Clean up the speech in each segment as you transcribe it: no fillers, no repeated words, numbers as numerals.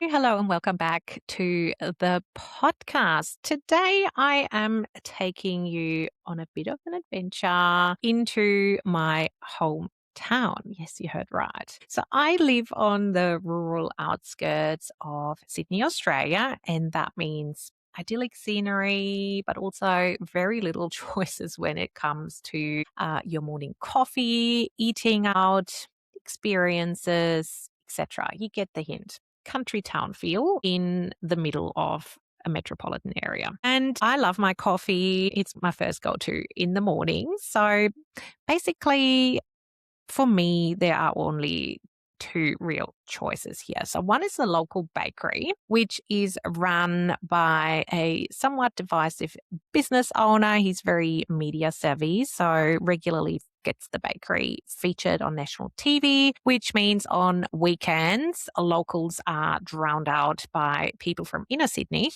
Hello, and welcome back to the podcast. Today, I am taking you on a bit of an adventure into my hometown. Yes, you heard right. So, I live on the rural outskirts of Sydney, Australia, and that means idyllic scenery, but also very little choices when it comes to your morning coffee, eating out, experiences, etc. You get the hint. Country town feel in the middle of a metropolitan area. And I love my coffee. It's my first go to in the morning. So basically, for me, there are only two real choices here. So one is the local bakery, which is run by a somewhat divisive business owner. He's very media savvy, so regularly gets the bakery featured on national TV, which means on weekends, locals are drowned out by people from inner Sydney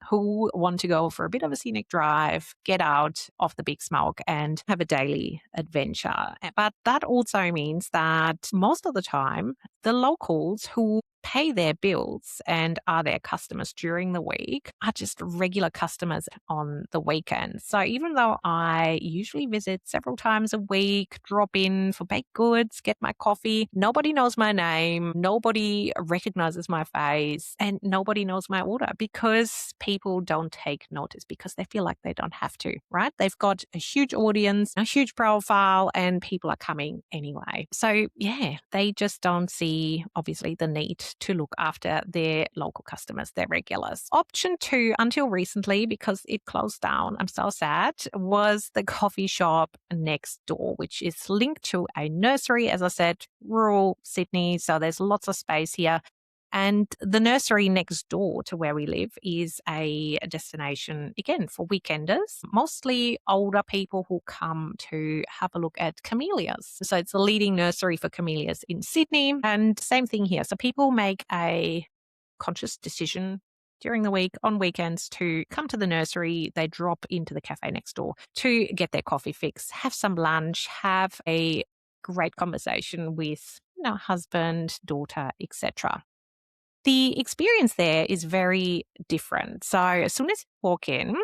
who want to go for a bit of a scenic drive, get out of the big smoke and have a daily adventure. But that also means that most of the time, the locals who pay their bills and are their customers during the week are just regular customers on the weekend. So even though I usually visit several times a week, drop in for baked goods, get my coffee, nobody knows my name, nobody recognizes my face, and nobody knows my order because people don't take notice because they feel like they don't have to, right? They've got a huge audience, a huge profile, and people are coming anyway. So yeah, they just don't see obviously the need to look after their local customers, their regulars. Option two, until recently, because it closed down, I'm so sad, was the coffee shop next door, which is linked to a nursery, as I said, rural Sydney. So there's lots of space here. And the nursery next door to where we live is a destination, again, for weekenders, mostly older people who come to have a look at camellias. So it's a leading nursery for camellias in Sydney. And same thing here. So people make a conscious decision during the week, on weekends, to come to the nursery. They drop into the cafe next door to get their coffee fix, have some lunch, have a great conversation with husband, daughter, etc. The experience there is very different. So as soon as you walk in,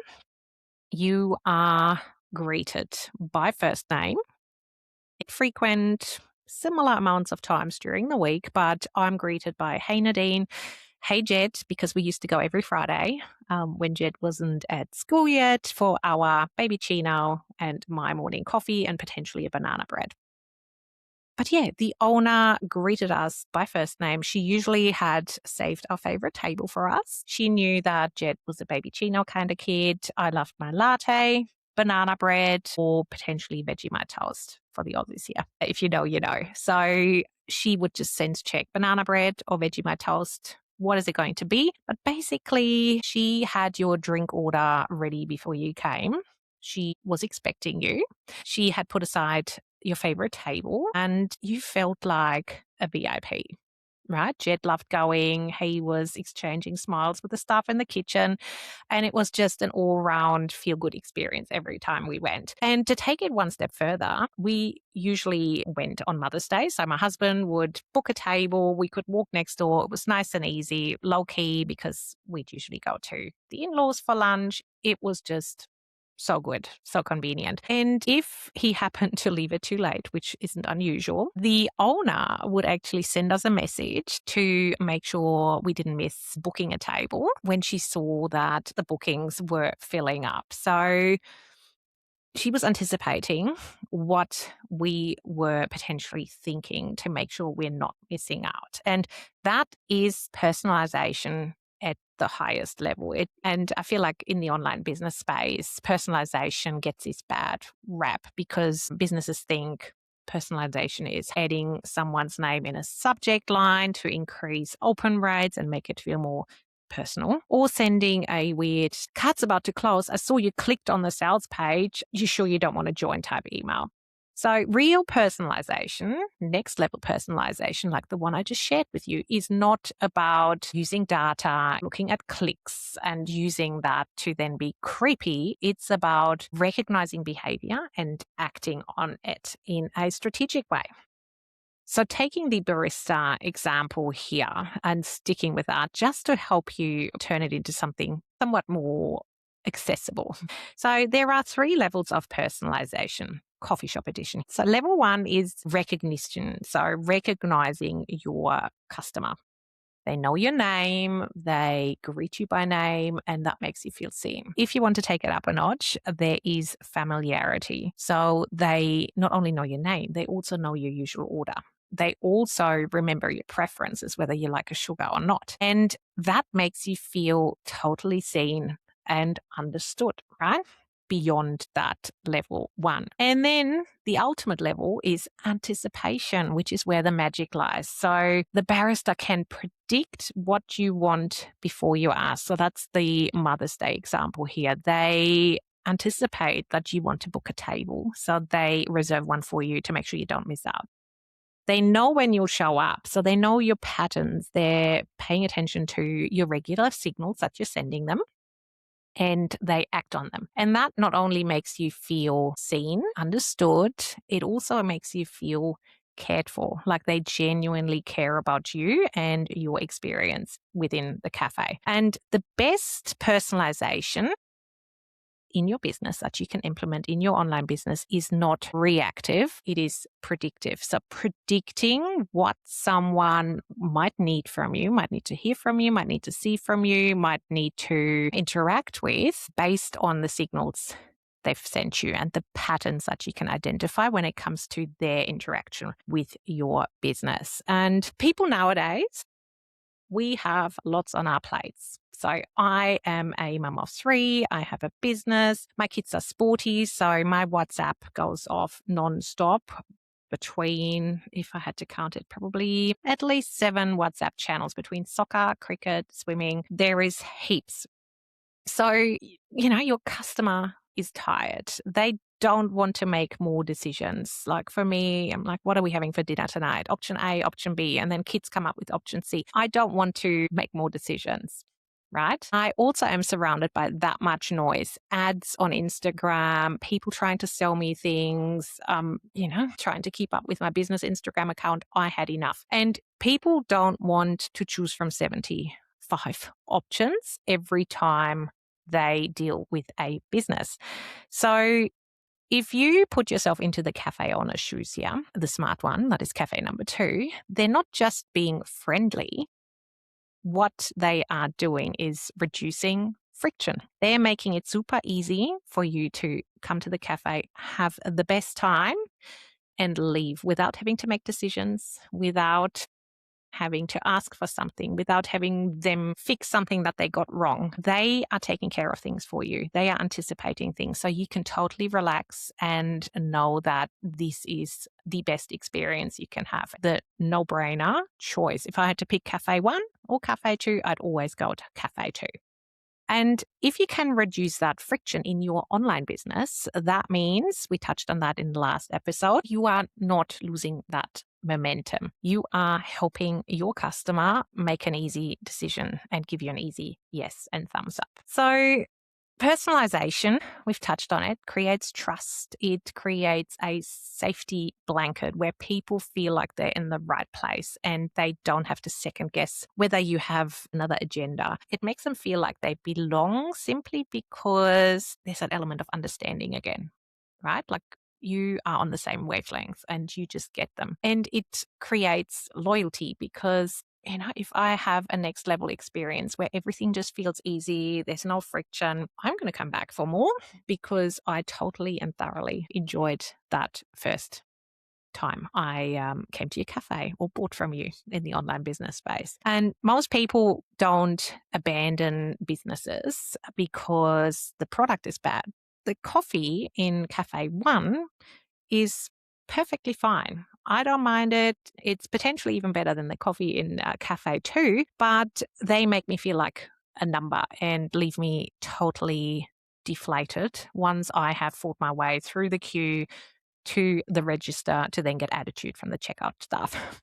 you are greeted by first name, frequent, similar amounts of times during the week, but I'm greeted by, hey Nadine, hey Jed, because we used to go every Friday when Jed wasn't at school yet for our baby chino and my morning coffee and potentially a banana bread. But yeah, the owner greeted us by first name. She usually had saved our favorite table for us. She knew that Jed was a baby chino kind of kid. I loved my latte, banana bread, or potentially Vegemite toast for the Aussies here. If you know, you know. So she would just sense check banana bread or Vegemite toast. What is it going to be? But basically, she had your drink order ready before you came. She was expecting you. She had put aside your favorite table and you felt like a VIP, right? Jed loved going. He was exchanging smiles with the staff in the kitchen. And it was just an all round feel good experience every time we went. And to take it one step further, we usually went on Mother's Day. So my husband would book a table. We could walk next door. It was nice and easy, low key, because we'd usually go to the in laws for lunch. It was just so good, so convenient. And if he happened to leave it too late, which isn't unusual, the owner would actually send us a message to make sure we didn't miss booking a table when she saw that the bookings were filling up. So she was anticipating what we were potentially thinking to make sure we're not missing out. And that is personalization at the highest level. And I feel like in the online business space, personalization gets this bad rap because businesses think personalization is adding someone's name in a subject line to increase open rates and make it feel more personal, or sending a weird "cart's about to close, I saw you clicked on the sales page, you sure you don't want to join" type email. So real personalization, next level personalization, like the one I just shared with you, is not about using data, looking at clicks and using that to then be creepy. It's about recognizing behavior and acting on it in a strategic way. So, taking the barista example here and sticking with that just to help you turn it into something somewhat more accessible. So, there are 3 levels of personalization. Coffee shop edition. So, level 1 is recognition. So, recognizing your customer. They know your name, they greet you by name, and that makes you feel seen. If you want to take it up a notch, there is familiarity. So they not only know your name, they also know your usual order. They also remember your preferences, whether you like a sugar or not. And that makes you feel totally seen and understood, right? Beyond that level 1. And then the ultimate level is anticipation, which is where the magic lies. So the barrister can predict what you want before you ask. So that's the Mother's Day example here. They anticipate that you want to book a table, so they reserve one for you to make sure you don't miss out. They know when you'll show up, so they know your patterns. They're paying attention to your regular signals that you're sending them, and they act on them. And that not only makes you feel seen, understood, it also makes you feel cared for, like they genuinely care about you and your experience within the cafe. And the best personalization in your business that you can implement in your online business is not reactive, it is predictive. So, predicting what someone might need from you, might need to hear from you, might need to see from you, might need to interact with based on the signals they've sent you and the patterns that you can identify when it comes to their interaction with your business. And people nowadays, we have lots on our plates. So I am a mum of 3. I have a business. My kids are sporty. So my WhatsApp goes off nonstop between, if I had to count it, probably at least 7 WhatsApp channels between soccer, cricket, swimming. There is heaps. So, your customer is tired. They don't want to make more decisions. Like for me, I'm like, what are we having for dinner tonight? Option A, option B, and then kids come up with option C. I don't want to make more decisions. Right. I also am surrounded by that much noise, ads on Instagram, people trying to sell me things, trying to keep up with my business Instagram account. I had enough. And people don't want to choose from 75 options every time they deal with a business. So if you put yourself into the cafe owner's shoes here, the smart one, that is cafe number 2, they're not just being friendly. What they are doing is reducing friction. They're making it super easy for you to come to the cafe, have the best time, and leave without having to make decisions, without having to ask for something, without having them fix something that they got wrong. They are taking care of things for you. They are anticipating things. So you can totally relax and know that this is the best experience you can have. The no-brainer choice. If I had to pick Cafe 1 or Cafe 2, I'd always go to Cafe 2. And if you can reduce that friction in your online business, that means, we touched on that in the last episode, you are not losing that momentum. You are helping your customer make an easy decision and give you an easy yes and thumbs up. So personalization, we've touched on it, creates trust. It creates a safety blanket where people feel like they're in the right place and they don't have to second guess whether you have another agenda. It makes them feel like they belong simply because there's an element of understanding again, right? Like you are on the same wavelength and you just get them. And it creates loyalty because if I have a next level experience where everything just feels easy, there's no friction, I'm going to come back for more because I totally and thoroughly enjoyed that first time I came to your cafe or bought from you in the online business space. And most people don't abandon businesses because the product is bad. The coffee in Cafe 1 is perfectly fine. I don't mind it. It's potentially even better than the coffee in Cafe 2, but they make me feel like a number and leave me totally deflated once I have fought my way through the queue to the register to then get attitude from the checkout staff.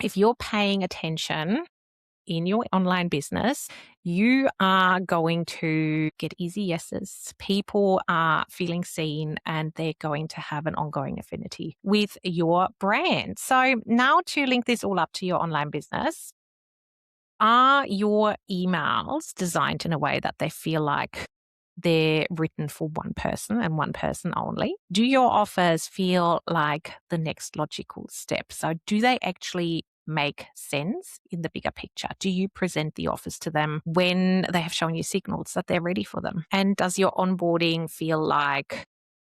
If you're paying attention in your online business, you are going to get easy yeses. People are feeling seen and they're going to have an ongoing affinity with your brand. So now to link this all up to your online business, are your emails designed in a way that they feel like they're written for one person and one person only? Do your offers feel like the next logical step? So do they actually make sense in the bigger picture? Do you present the offers to them when they have shown you signals that they're ready for them? And does your onboarding feel like,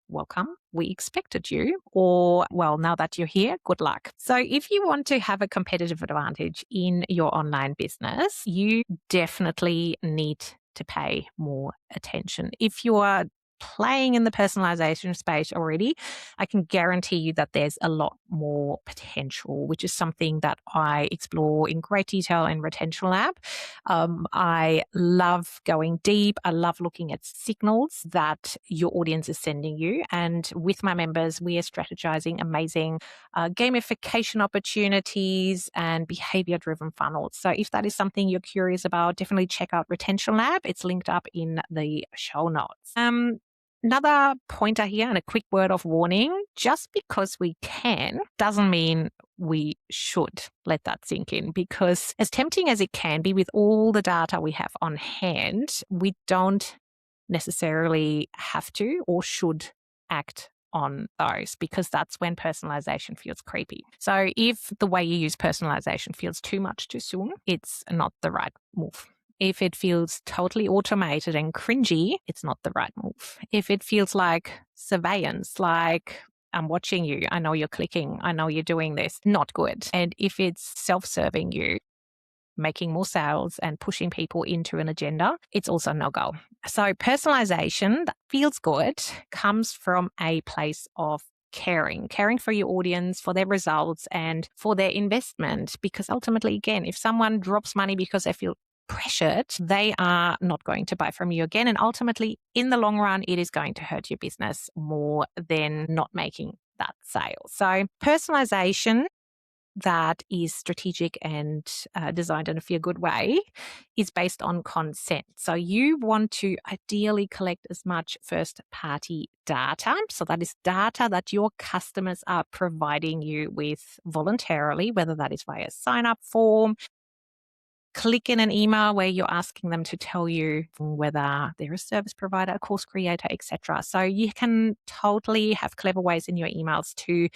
welcome, we expected you, or, well, now that you're here, good luck? So if you want to have a competitive advantage in your online business, you definitely need to pay more attention. If you are playing in the personalization space already, I can guarantee you that there's a lot more potential, which is something that I explore in great detail in Retention Lab. I love going deep. I love looking at signals that your audience is sending you. And with my members, we are strategizing amazing gamification opportunities and behavior-driven funnels. So if that is something you're curious about, definitely check out Retention Lab. It's linked up in the show notes. Another pointer here and a quick word of warning, just because we can doesn't mean we should. Let that sink in, because as tempting as it can be with all the data we have on hand, we don't necessarily have to or should act on those, because that's when personalization feels creepy. So if the way you use personalization feels too much too soon, it's not the right move. If it feels totally automated and cringy, it's not the right move. If it feels like surveillance, like I'm watching you, I know you're clicking, I know you're doing this, not good. And if it's self-serving you, making more sales and pushing people into an agenda, it's also no-go. So personalization that feels good comes from a place of caring for your audience, for their results and for their investment. Because ultimately, again, if someone drops money because they feel pressured, they are not going to buy from you again. And ultimately, in the long run, it is going to hurt your business more than not making that sale. So personalization that is strategic and designed in a feel-good way is based on consent. So you want to ideally collect as much first-party data. So that is data that your customers are providing you with voluntarily, whether that is via sign-up form, click in an email where you're asking them to tell you whether they're a service provider, a course creator, etc. So you can totally have clever ways in your emails to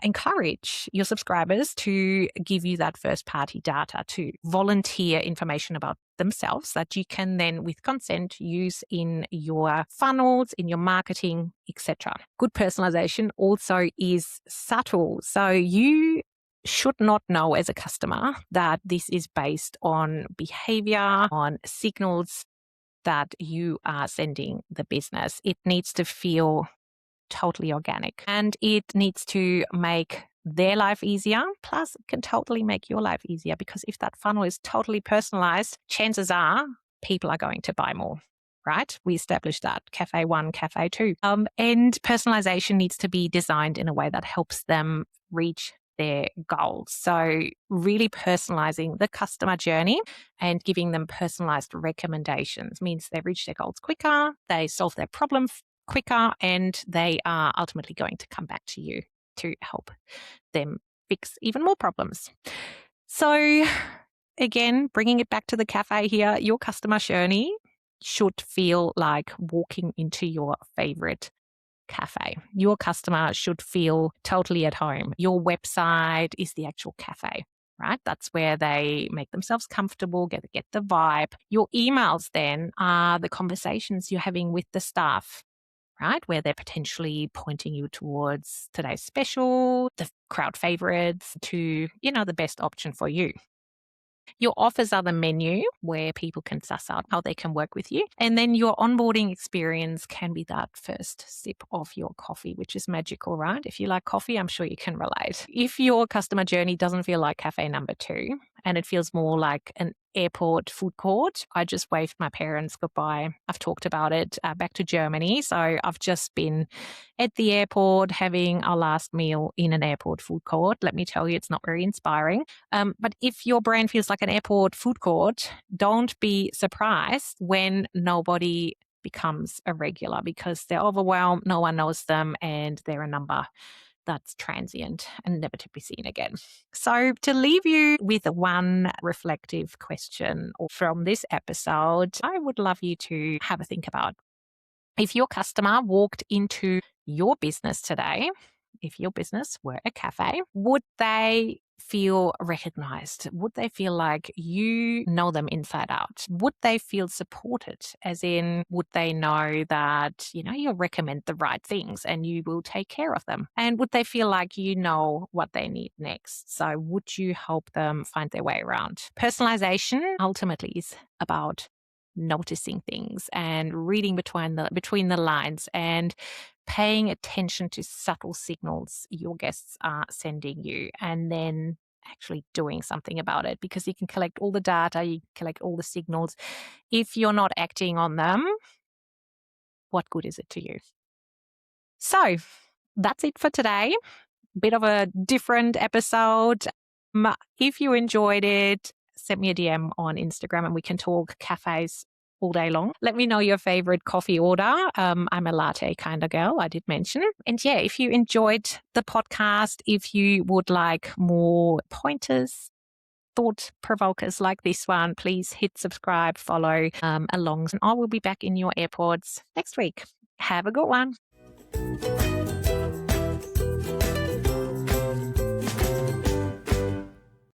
encourage your subscribers to give you that first party data, to volunteer information about themselves that you can then, with consent, use in your funnels, in your marketing, etc. Good personalization also is subtle. So you should not know as a customer that this is based on behavior, on signals that you are sending the business. It needs to feel totally organic, and it needs to make their life easier. Plus, it can totally make your life easier, because if that funnel is totally personalized, chances are people are going to buy more. Right? We established that. Cafe 1, Cafe 2. And personalization needs to be designed in a way that helps them reach their goals. So really personalizing the customer journey and giving them personalized recommendations means they reach their goals quicker, they solve their problem quicker, and they are ultimately going to come back to you to help them fix even more problems. So again, bringing it back to the cafe here, your customer journey should feel like walking into your favorite cafe. Your customer should feel totally at home. Your website is the actual cafe, right? That's where they make themselves comfortable, get the vibe. Your emails then are the conversations you're having with the staff, right? Where they're potentially pointing you towards today's special, the crowd favorites, to, the best option for you. Your offers are the menu where people can suss out how they can work with you. And then your onboarding experience can be that first sip of your coffee, which is magical, right? If you like coffee, I'm sure you can relate. If your customer journey doesn't feel like cafe number 2 and it feels more like an airport food court. I just waved my parents goodbye. I've talked about it back to Germany. So I've just been at the airport having our last meal in an airport food court. Let me tell you, it's not very inspiring. But if your brand feels like an airport food court, don't be surprised when nobody becomes a regular, because they're overwhelmed, no one knows them, and they're a number that's transient and never to be seen again. So, to leave you with one reflective question from this episode, I would love you to have a think about: if your customer walked into your business today, if your business were a cafe, would they feel recognized? Would they feel like you know them inside out? Would they feel supported? As in, would they know that, you'll recommend the right things and you will take care of them? And would they feel like you know what they need next? So would you help them find their way around? Personalization ultimately is about noticing things and reading between the lines and paying attention to subtle signals your guests are sending you, and then actually doing something about it, because you can collect all the data, you can collect all the signals. If you're not acting on them, what good is it to you? So that's it for today. Bit of a different episode. If you enjoyed it, send me a DM on Instagram and we can talk cafes all day long. Let me know your favorite coffee order. I'm a latte kind of girl, I did mention. And yeah, if you enjoyed the podcast, if you would like more pointers, thought provokers like this one, please hit subscribe, follow along, and I will be back in your airports next week. Have a good one.